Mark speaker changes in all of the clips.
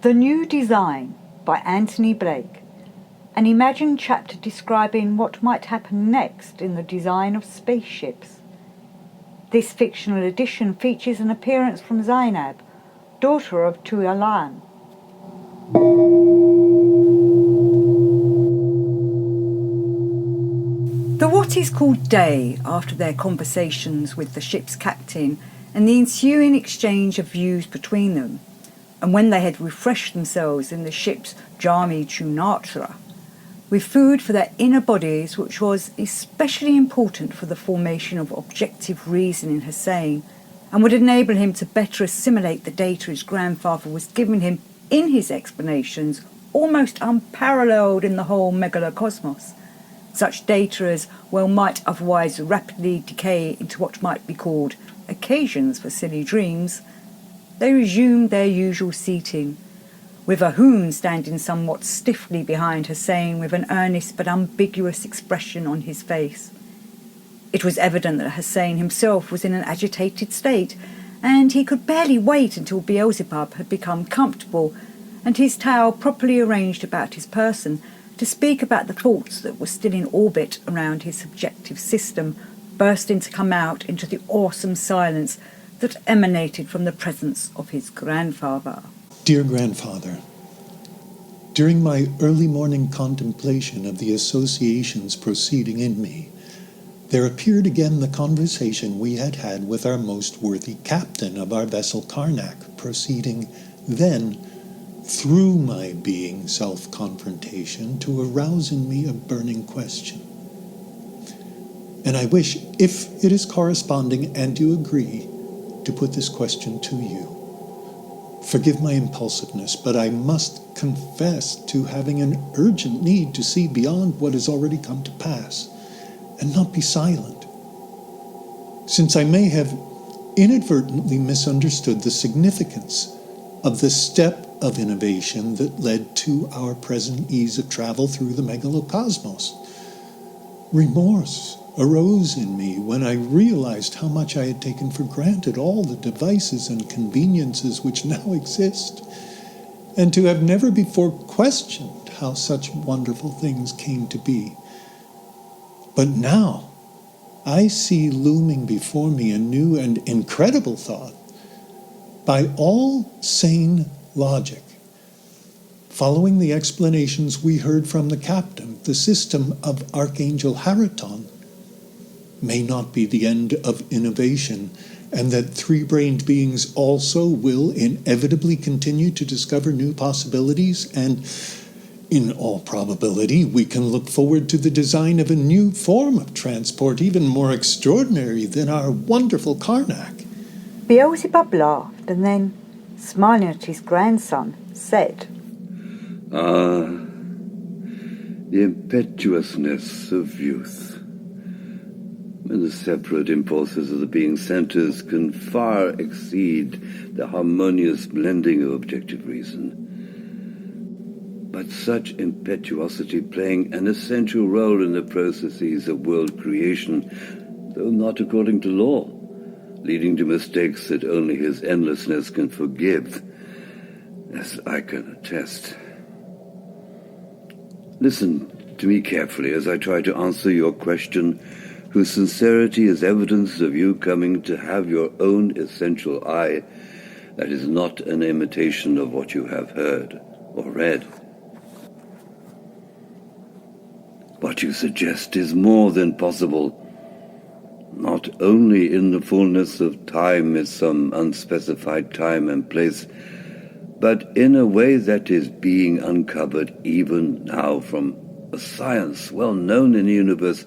Speaker 1: The New Design by Anthony Blake, an imagined chapter describing what might happen next in the design of spaceships. This fictional edition features an appearance from Zainab, daughter of Tualan. The what is called day after their conversations with the ship's captain and the ensuing exchange of views between them, and when they had refreshed themselves in the ship's Jami Chunatra, with food for their inner bodies, which was especially important for the formation of objective reason in Hussein, and would enable him to better assimilate the data his grandfather was giving him in his explanations, almost unparalleled in the whole megalocosmos. Such data as well might otherwise rapidly decay into what might be called occasions for silly dreams. They resumed their usual seating, with Ahun standing somewhat stiffly behind Hussein with an earnest but ambiguous expression on his face. It was evident that Hussein himself was in an agitated state, and he could barely wait until Beelzebub had become comfortable and his towel properly arranged about his person to speak about the thoughts that were still in orbit around his subjective system, bursting to come out into the awesome silence that emanated from the presence of his grandfather.
Speaker 2: Dear grandfather, during my early morning contemplation of the associations proceeding in me, there appeared again the conversation we had had with our most worthy captain of our vessel Karnak, proceeding then through my being self-confrontation to arouse in me a burning question. And I wish, if it is corresponding and you agree, to put this question to you. Forgive my impulsiveness, but I must confess to having an urgent need to see beyond what has already come to pass, and not be silent, since I may have inadvertently misunderstood the significance of the step of innovation that led to our present ease of travel through the megalocosmos. Remorse arose in me when I realized how much I had taken for granted all the devices and conveniences which now exist, and to have never before questioned how such wonderful things came to be. But now I see looming before me a new and incredible thought. By all sane logic, following the explanations we heard from the captain, the system of Archangel Haraton may not be the end of innovation, and that three-brained beings also will inevitably continue to discover new possibilities, and in all probability we can look forward to the design of a new form of transport even more extraordinary than our wonderful Karnak.
Speaker 1: Beelzebub laughed and then, smiling at his grandson, said,
Speaker 3: "Ah, the impetuousness of youth. When the separate impulses of the being centers can far exceed the harmonious blending of objective reason. But such impetuosity playing an essential role in the processes of world creation, though not according to law, leading to mistakes that only his endlessness can forgive, as I can attest. Listen to me carefully as I try to answer your question, whose sincerity is evidence of you coming to have your own essential I that is not an imitation of what you have heard or read. What you suggest is more than possible, not only in the fullness of time as some unspecified time and place, but in a way that is being uncovered even now from a science well known in the universe,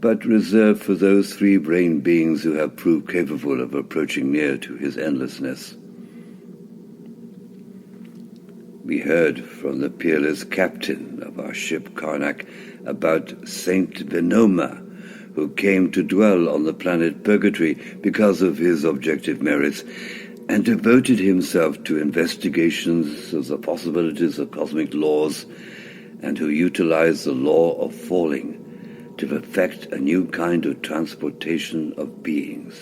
Speaker 3: but reserved for those three-brained beings who have proved capable of approaching near to his endlessness. We heard from the peerless captain of our ship Karnak about Saint Venoma, who came to dwell on the planet Purgatory because of his objective merits, and devoted himself to investigations of the possibilities of cosmic laws, and who utilized the law of falling to perfect a new kind of transportation of beings.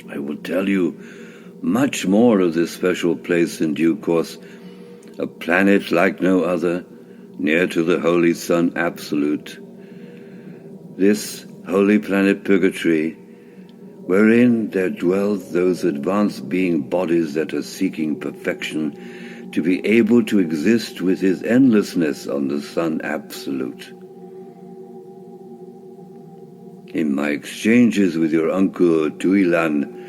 Speaker 3: I will tell you much more of this special place in due course, a planet like no other, near to the Holy Sun Absolute. This holy planet Purgatory, wherein there dwell those advanced being bodies that are seeking perfection, to be able to exist with his endlessness on the Sun Absolute. In my exchanges with your uncle Tuilan,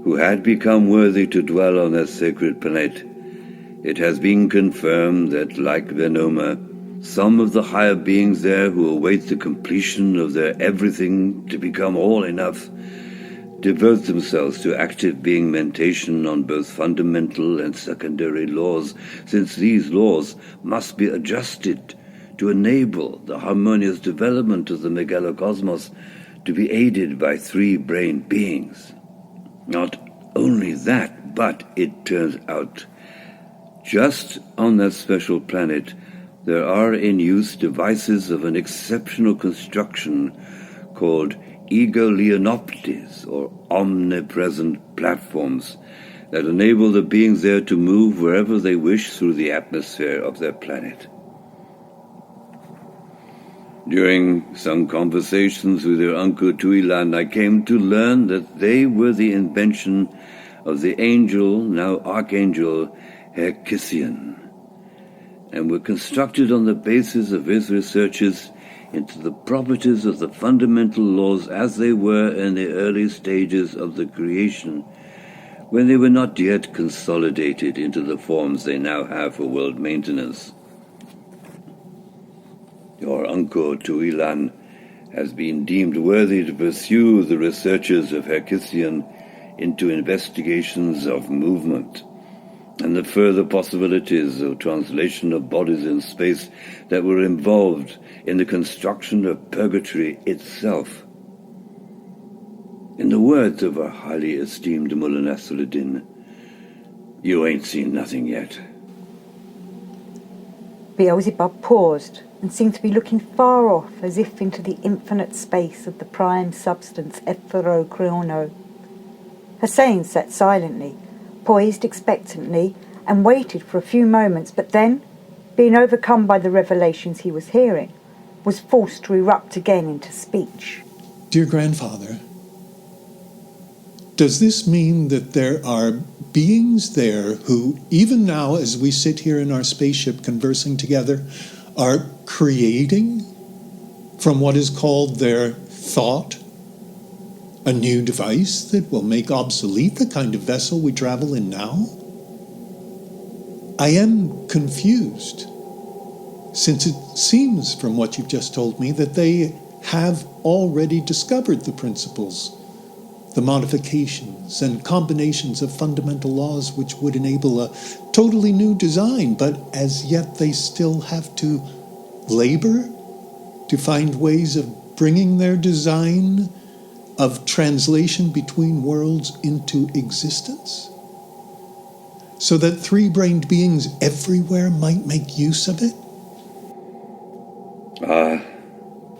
Speaker 3: who had become worthy to dwell on that sacred planet, it has been confirmed that, like Venoma, some of the higher beings there who await the completion of their everything to become all enough devote themselves to active being mentation on both fundamental and secondary laws, since these laws must be adjusted to enable the harmonious development of the megalocosmos to be aided by three-brained beings. Not only that, but it turns out, just on that special planet, there are in use devices of an exceptional construction called ego-leonoptes, or omnipresent platforms, that enable the beings there to move wherever they wish through the atmosphere of their planet. During some conversations with your uncle Tuilan, I came to learn that they were the invention of the angel, now archangel, Herkisian, and were constructed on the basis of his researches into the properties of the fundamental laws as they were in the early stages of the creation, when they were not yet consolidated into the forms they now have for world maintenance. Your uncle Tuilan has been deemed worthy to pursue the researches of Herkisian into investigations of movement and the further possibilities of translation of bodies in space that were involved in the construction of Purgatory itself. In the words of our highly esteemed Mullah Nasruddin, you ain't seen nothing yet.
Speaker 1: Beelzebub paused and seemed to be looking far off, as if into the infinite space of the prime substance Epherokriono. Hussein sat silently, poised expectantly, and waited for a few moments, but then, being overcome by the revelations he was hearing, was forced to erupt again into speech.
Speaker 2: Dear grandfather, does this mean that there are beings there who, even now as we sit here in our spaceship conversing together, are creating from what is called their thought a new device that will make obsolete the kind of vessel we travel in now? I am confused, since it seems from what you've just told me that they have already discovered the principles, the modifications and combinations of fundamental laws which would enable a totally new design, but as yet they still have to labor to find ways of bringing their design of translation between worlds into existence, so that three-brained beings everywhere might make use of it?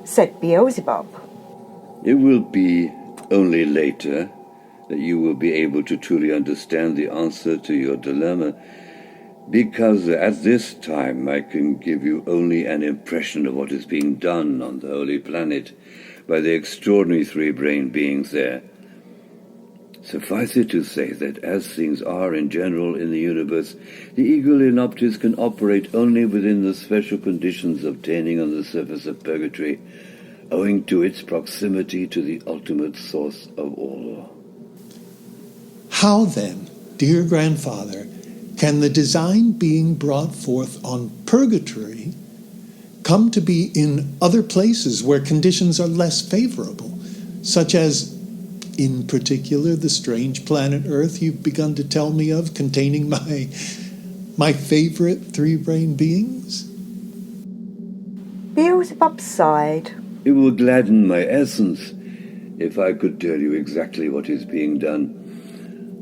Speaker 1: Said Beelzebub.
Speaker 3: It will be only later that you will be able to truly understand the answer to your dilemma, because at this time I can give you only an impression of what is being done on the holy planet by the extraordinary three-brained beings there. Suffice it to say that as things are in general in the universe, the ego-leonoptes can operate only within the special conditions obtaining on the surface of Purgatory, owing to its proximity to the ultimate source of all.
Speaker 2: How then, dear grandfather, can the design being brought forth on Purgatory come to be in other places where conditions are less favorable, such as, in particular, the strange planet Earth you've begun to tell me of, containing my favorite three-brained beings?
Speaker 1: Beelzebub sighed.
Speaker 3: It will gladden my essence if I could tell you exactly what is being done,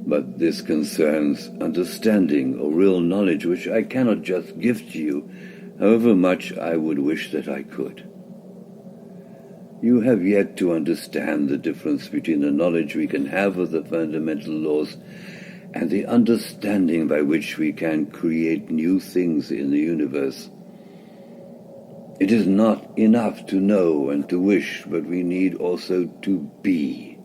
Speaker 3: but this concerns understanding or real knowledge which I cannot just give to you, however much I would wish that I could. You have yet to understand the difference between the knowledge we can have of the fundamental laws and the understanding by which we can create new things in the universe. It is not enough to know and to wish, but we need also to be,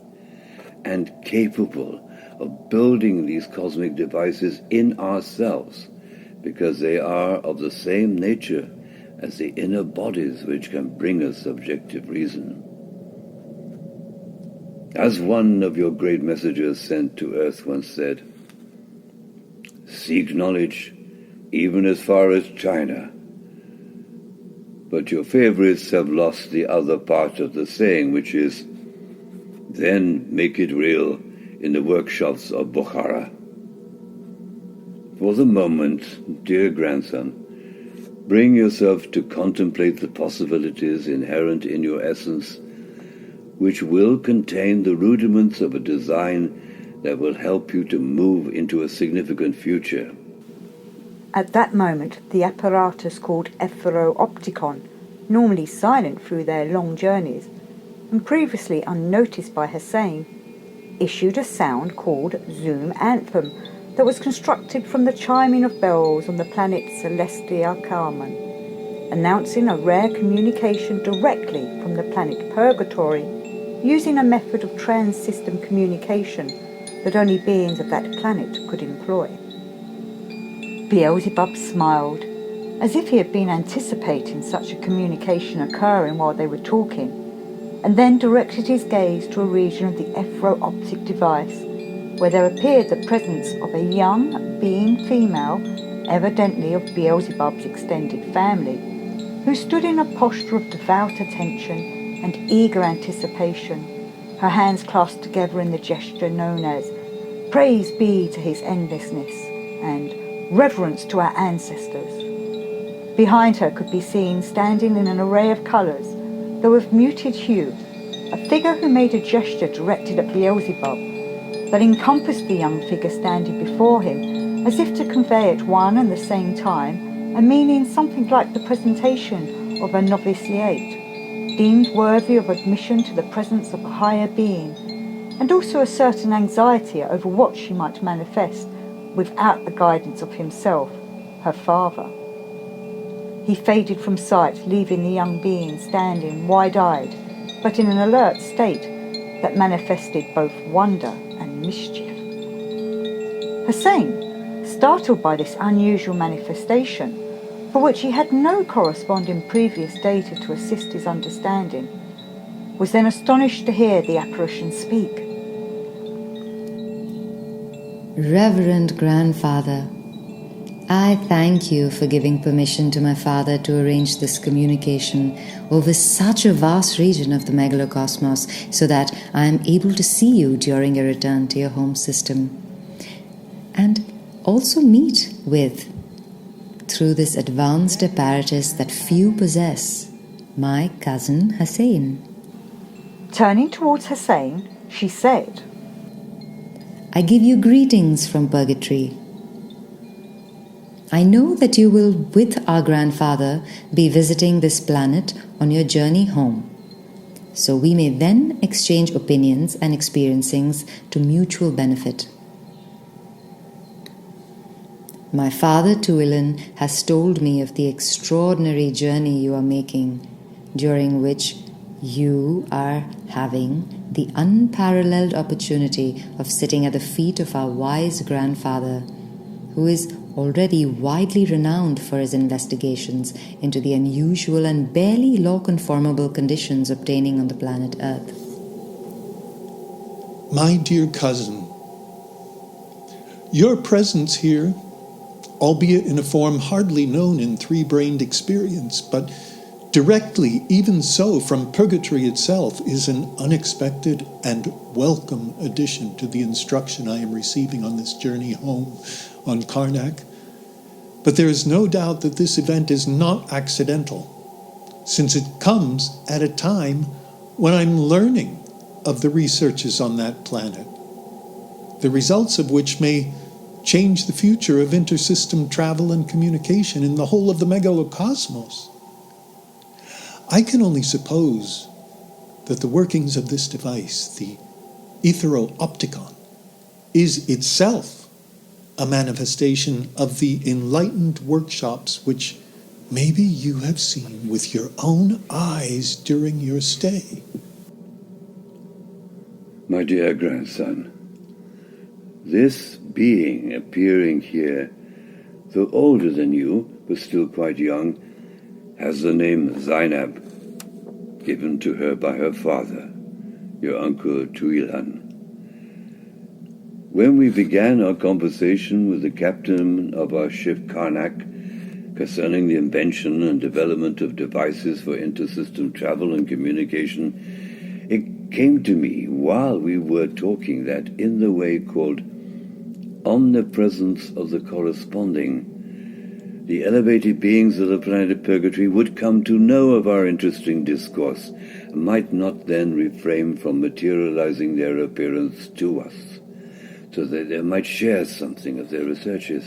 Speaker 3: and capable of building these cosmic devices in ourselves, because they are of the same nature as the inner bodies which can bring us objective reason. As one of your great messengers sent to Earth once said, "Seek knowledge even as far as China." But your favorites have lost the other part of the saying, which is, "Then make it real in the workshops of Bukhara." For the moment, dear grandson, bring yourself to contemplate the possibilities inherent in your essence, which will contain the rudiments of a design that will help you to move into a significant future.
Speaker 1: At that moment, the apparatus called Ephemeropticon, normally silent through their long journeys, and previously unnoticed by Hussein, issued a sound called Zoom Anthem that was constructed from the chiming of bells on the planet Celestia Carmen, announcing a rare communication directly from the planet Purgatory, using a method of trans-system communication that only beings of that planet could employ. Beelzebub smiled, as if he had been anticipating such a communication occurring while they were talking, and then directed his gaze to a region of the ephemeroptic device, where there appeared the presence of a young being female, evidently of Beelzebub's extended family, who stood in a posture of devout attention and eager anticipation, her hands clasped together in the gesture known as "Praise be to his endlessness" and "Reverence to our ancestors." Behind her could be seen, standing in an array of colours, though of muted hue, a figure who made a gesture directed at Beelzebub, but encompassed the young figure standing before him, as if to convey at one and the same time a meaning something like the presentation of a novitiate, deemed worthy of admission to the presence of a higher being, and also a certain anxiety over what she might manifest without the guidance of himself, her father. He faded from sight, leaving the young being standing wide-eyed, but in an alert state that manifested both wonder and mischief. Hussein, startled by this unusual manifestation, for which he had no corresponding previous data to assist his understanding, was then astonished to hear the apparition speak.
Speaker 4: Reverend Grandfather, I thank you for giving permission to my father to arrange this communication over such a vast region of the megalocosmos so that I am able to see you during your return to your home system, and also meet with, through this advanced apparatus that few possess, my cousin Hussein.
Speaker 1: Turning towards Hussein, she said,
Speaker 4: I give you greetings from Purgatory. I know that you will, with our grandfather, be visiting this planet on your journey home, so we may then exchange opinions and experiencings to mutual benefit. My father Tuilin has told me of the extraordinary journey you are making, during which you are having the unparalleled opportunity of sitting at the feet of our wise grandfather, who is already widely renowned for his investigations into the unusual and barely law-conformable conditions obtaining on the planet Earth.
Speaker 2: My dear cousin, your presence here, albeit in a form hardly known in three-brained experience, but directly, even so, from Purgatory itself, is an unexpected and welcome addition to the instruction I am receiving on this journey home on Karnak. But there is no doubt that this event is not accidental, since it comes at a time when I'm learning of the researches on that planet, the results of which may change the future of intersystem travel and communication in the whole of the megalocosmos. I can only suppose that the workings of this device, the Ephemeropticon, is itself a manifestation of the enlightened workshops which maybe you have seen with your own eyes during your stay.
Speaker 3: My dear grandson, this being appearing here, though older than you, but still quite young, has the name Zainab, given to her by her father, your uncle Tuilan. When we began our conversation with the captain of our ship Karnak concerning the invention and development of devices for intersystem travel and communication, it came to me while we were talking that in the way called omnipresence of the corresponding, the elevated beings of the planet Purgatory would come to know of our interesting discourse, and might not then refrain from materializing their appearance to us, so that they might share something of their researches.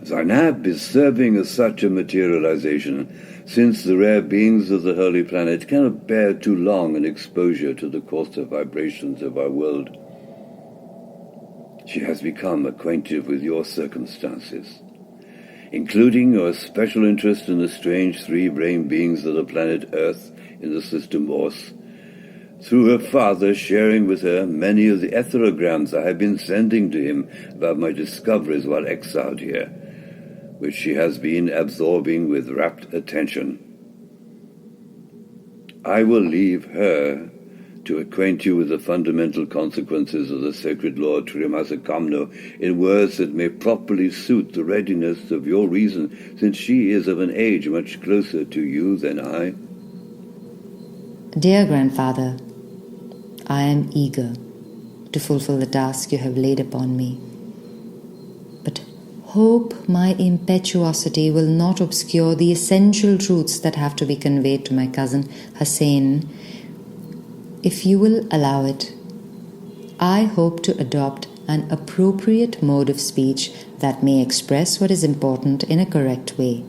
Speaker 3: Zainab is serving as such a materialization, since the rare beings of the holy planet cannot bear too long an exposure to the coarser vibrations of our world. She has become acquainted with your circumstances, including your special interest in the strange three-brain beings of the planet Earth in the system Ors, through her father sharing with her many of the etherograms I have been sending to him about my discoveries while exiled here, which she has been absorbing with rapt attention. I will leave her to acquaint you with the fundamental consequences of the sacred law Trimasa Kamno in words that may properly suit the readiness of your reason, since she is of an age much closer to you than I.
Speaker 4: Dear grandfather, I am eager to fulfill the task you have laid upon me. But hope my impetuosity will not obscure the essential truths that have to be conveyed to my cousin Hussein. If you will allow it, I hope to adopt an appropriate mode of speech that may express what is important in a correct way.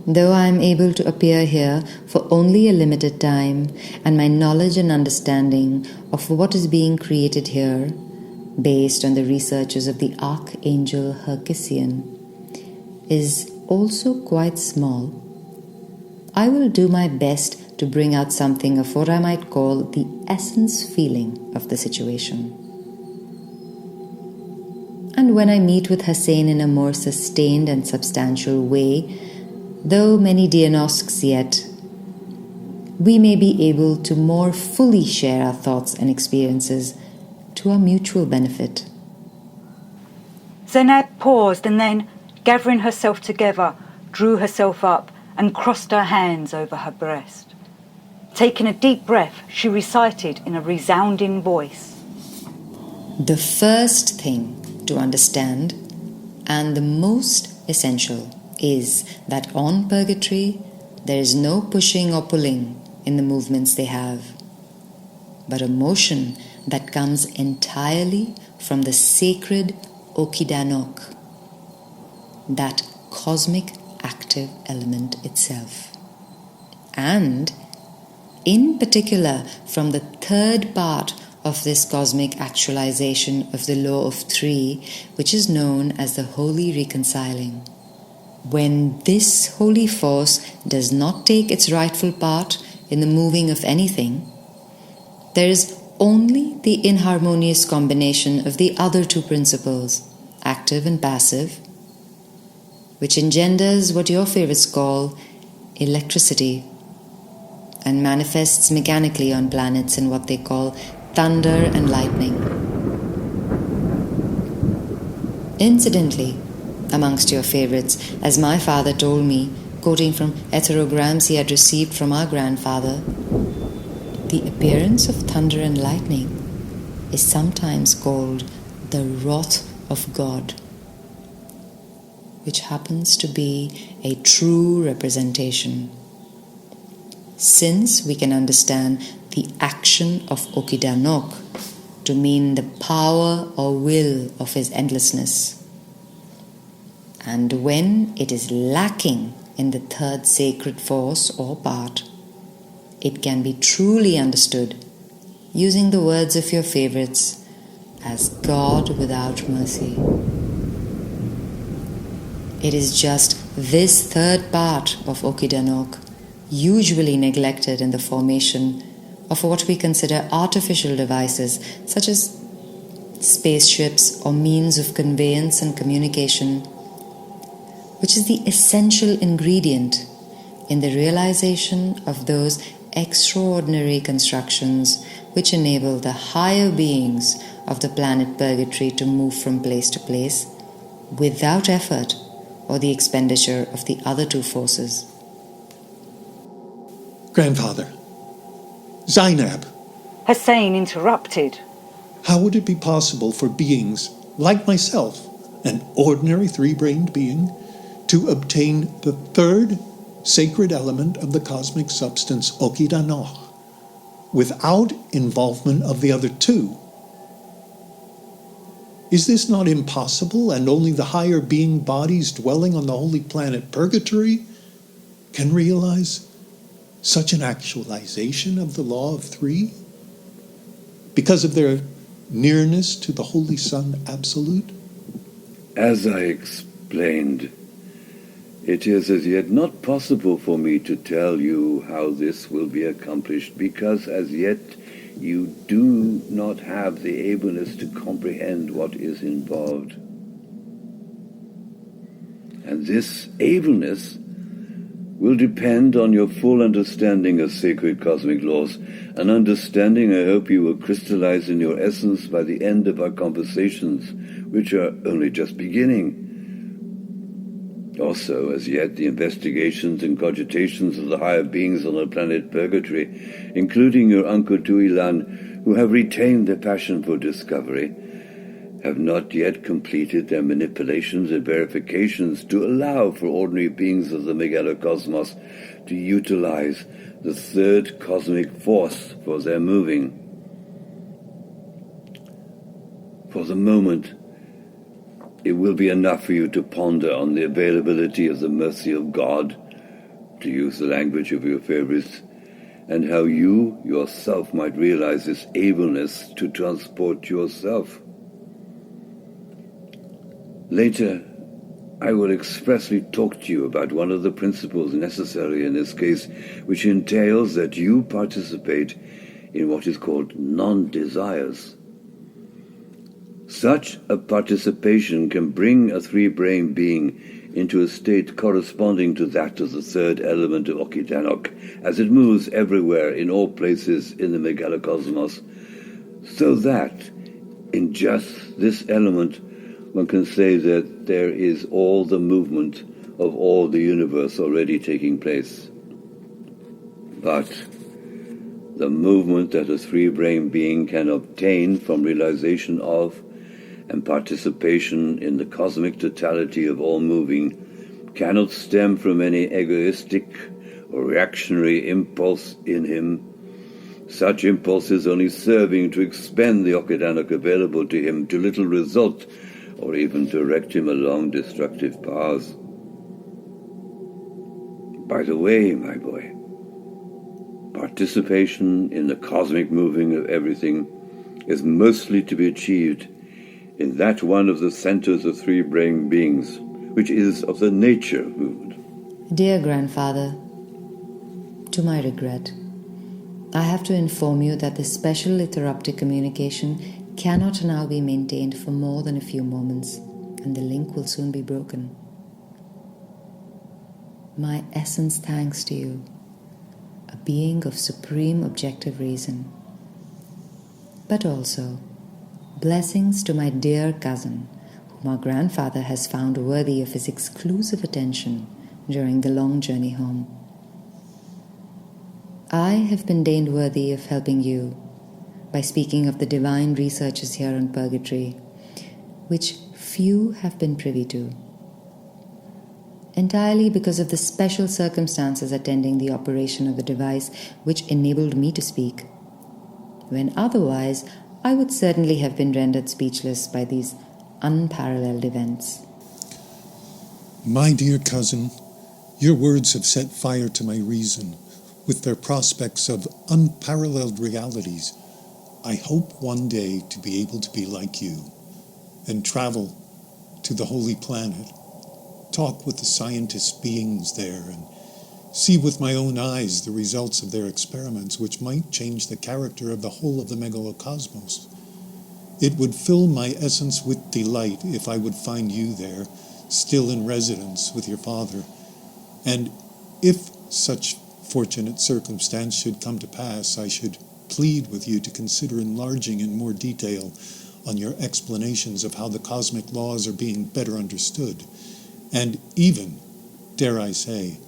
Speaker 4: Though I am able to appear here for only a limited time, and my knowledge and understanding of what is being created here, based on the researches of the Archangel Herkisian, is also quite small, I will do my best to bring out something of what I might call the essence feeling of the situation. And when I meet with Hussein in a more sustained and substantial way, though many diagnostics yet, we may be able to more fully share our thoughts and experiences to our mutual benefit.
Speaker 1: Zainab paused and then, gathering herself together, drew herself up and crossed her hands over her breast. Taking a deep breath, she recited in a resounding voice.
Speaker 4: The first thing to understand, and the most essential, is that on Purgatory there is no pushing or pulling in the movements they have, but a motion that comes entirely from the sacred Okidanok, that cosmic active element itself, and in particular from the third part of this cosmic actualization of the law of three, which is known as the holy reconciling. When this holy force does not take its rightful part in the moving of anything, there is only the inharmonious combination of the other two principles, active and passive, which engenders what your favorites call electricity and manifests mechanically on planets in what they call thunder and lightning. Incidentally, amongst your favorites, as my father told me, quoting from etherograms he had received from our grandfather, the appearance of thunder and lightning is sometimes called the wrath of God, which happens to be a true representation. Since we can understand the action of Okidanok to mean the power or will of his endlessness, and when it is lacking in the third sacred force or part, it can be truly understood, using the words of your favorites, as God without mercy. It is just this third part of Okidanok, usually neglected in the formation of what we consider artificial devices such as spaceships or means of conveyance and communication, which is the essential ingredient in the realization of those extraordinary constructions which enable the higher beings of the planet Purgatory to move from place to place without effort or the expenditure of the other two forces.
Speaker 2: Grandfather, Zainab,
Speaker 1: Hussein interrupted.
Speaker 2: how would it be possible for beings like myself, an ordinary three-brained being, to obtain the third sacred element of the cosmic substance, Okidanok, without involvement of the other two? Is this not impossible, and only the higher being bodies dwelling on the holy planet Purgatory can realize such an actualization of the law of three? Because of their nearness to the Holy Sun Absolute?
Speaker 3: As I explained, it is as yet not possible for me to tell you how this will be accomplished, because as yet you do not have the ableness to comprehend what is involved. And this ableness will depend on your full understanding of sacred cosmic laws, an understanding I hope you will crystallize in your essence by the end of our conversations, which are only just beginning. Also, as yet, the investigations and cogitations of the higher beings on the planet Purgatory, including your uncle Tuilan, who have retained their passion for discovery, have not yet completed their manipulations and verifications to allow for ordinary beings of the megalocosmos to utilize the third cosmic force for their moving. For the moment, it will be enough for you to ponder on the availability of the mercy of God, to use the language of your favorites, and how you yourself might realize this ableness to transport yourself. Later, I will expressly talk to you about one of the principles necessary in this case, which entails that you participate in what is called non-desires. Such a participation can bring a three-brain being into a state corresponding to that of the third element of Okidanok, as it moves everywhere in all places in the megalocosmos, so that in just this element one can say that there is all the movement of all the universe already taking place. But the movement that a three-brain being can obtain from realization of and participation in the cosmic totality of all moving cannot stem from any egoistic or reactionary impulse in him, such impulses only serving to expend the Okidanok available to him to little result, or even direct him along destructive paths. By the way, my boy, participation in the cosmic moving of everything is mostly to be achieved in that one of the centers of three-brain beings, which is of the nature of movement.
Speaker 4: Dear grandfather, to my regret, I have to inform you that this special interrupted communication cannot now be maintained for more than a few moments, and the link will soon be broken. My essence thanks to you, a being of supreme objective reason, but also blessings to my dear cousin, whom our grandfather has found worthy of his exclusive attention during the long journey home. I have been deemed worthy of helping you by speaking of the divine researches here on Purgatory, which few have been privy to, entirely because of the special circumstances attending the operation of the device which enabled me to speak, when otherwise I would certainly have been rendered speechless by these unparalleled events.
Speaker 2: My dear cousin, your words have set fire to my reason with their prospects of unparalleled realities, I hope one day to be able to be like you and travel to the Holy Planet, talk with the scientist beings there, and see with my own eyes the results of their experiments, which might change the character of the whole of the megalocosmos. It would fill my essence with delight if I would find you there, still in residence with your father. And if such fortunate circumstance should come to pass, I should plead with you to consider enlarging in more detail on your explanations of how the cosmic laws are being better understood, and even, dare I say,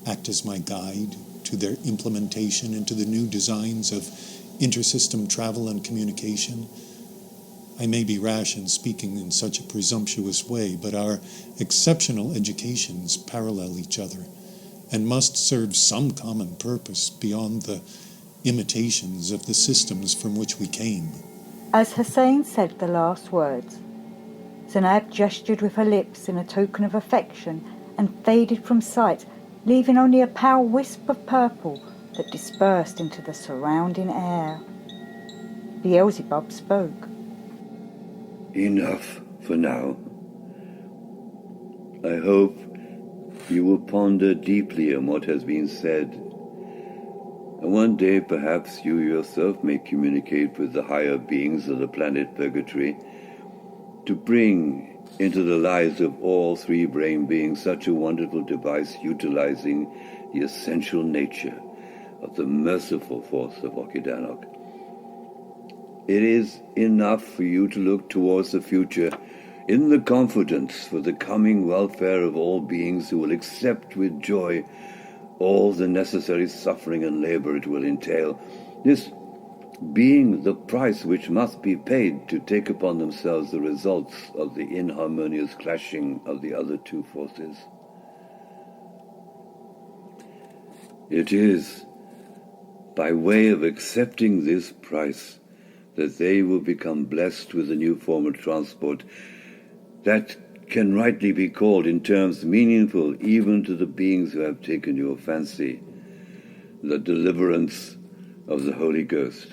Speaker 2: act as my guide to their implementation into the new designs of intersystem travel and communication. I may be rash in speaking in such a presumptuous way, but our exceptional educations parallel each other and must serve some common purpose beyond the imitations of the systems from which we came.
Speaker 1: As Hussein said the last words, Zainab gestured with her lips in a token of affection and faded from sight, leaving only a pale wisp of purple that dispersed into the surrounding air. Beelzebub spoke.
Speaker 3: Enough for now. I hope you will ponder deeply on what has been said, and one day perhaps you yourself may communicate with the higher beings of the planet Purgatory to bring into the lives of all three brain beings such a wonderful device utilizing the essential nature of the merciful force of Okidanok. It is enough for you to look towards the future in the confidence for the coming welfare of all beings who will accept with joy all the necessary suffering and labor it will entail, this being the price which must be paid to take upon themselves the results of the inharmonious clashing of the other two forces. It is by way of accepting this price that they will become blessed with a new form of transport that can rightly be called in terms meaningful even to the beings who have taken your fancy, the deliverance of the Holy Ghost.